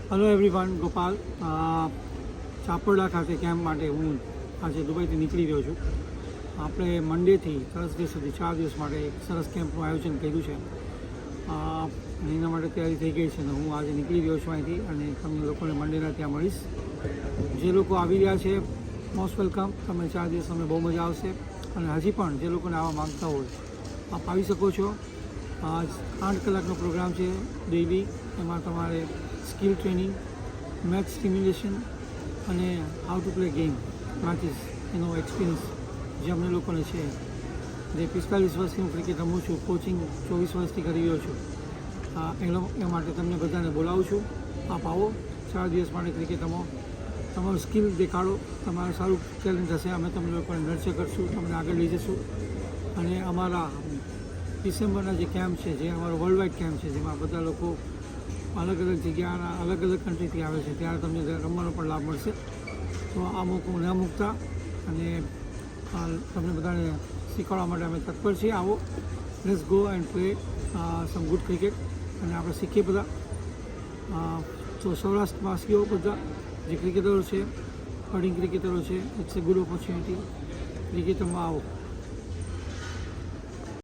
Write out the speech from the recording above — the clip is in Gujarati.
હેલો એવરીવન, ગોપાલ ચાપરડા ખાતે કેમ્પ માટે હું આજે દુબઈથી નીકળી રહ્યો છું. આપણે મંડેથી થર્સડે સુધી 4 દિવસ માટે એક સરસ કેમ્પનું આયોજન કર્યું છે. એના માટે તૈયારી થઈ ગઈ છે અને હું આજે નીકળી રહ્યો છું અહીંથી અને તમને લોકોને મંડેના ત્યાં મળીશ. જે લોકો આવી રહ્યા છે મોસ્ટ વેલકમ. તમે 4 દિવસ તમને બહુ મજા આવશે અને હજી પણ જે લોકોને આવવા માગતા હોય આપ આવી શકો છો. 8 કલાકનો પ્રોગ્રામ છે ડેઇલી. એમાં તમારે સ્કિલ ટ્રેનિંગ, મેથ સ્ટિમ્યુલેશન અને how to play game matches એનો એક્સપિરિયન્સ જે અમને લોકોને છે. જે 45 વર્ષથી હું ક્રિકેટ રમું છું, કોચિંગ 24 વર્ષથી કરી રહ્યો છું. એ માટે તમને બધાને બોલાવું છું. આપ આવો, 4 દિવસ માટે ક્રિકેટ રમો, તમારું સ્કિલ દેખાડો. તમારું સારું ટેલેન્ટ હશે, અમે તમને લોકોને નર્ચર કરશું, તમને આગળ લઈ જઈશું. અને અમારા ડિસેમ્બરના જે કેમ્પ છે, જે અમારો વર્લ્ડ વાઇડ કેમ્પ છે, જેમાં બધા લોકો અલગ અલગ જગ્યાના અલગ અલગ કન્ટ્રીથી આવે છે, ત્યારે તમને રમવાનો પણ લાભ મળશે. તો આ મોકો ન મૂકતા અને તમને બધાને શીખવાડવા માટે અમે તત્પર છીએ. આવો, let's go and play sum good cricket અને આપણે શીખીએ બધા. તો સૌરાષ્ટ્રવાસીઓ બધા જે ક્રિકેટરો છે, બડિંગ ક્રિકેટરો છે, ઇટ્સ એ ગુડ ઓપોર્ચ્યુનિટી. ક્રિકેટમાં આવો.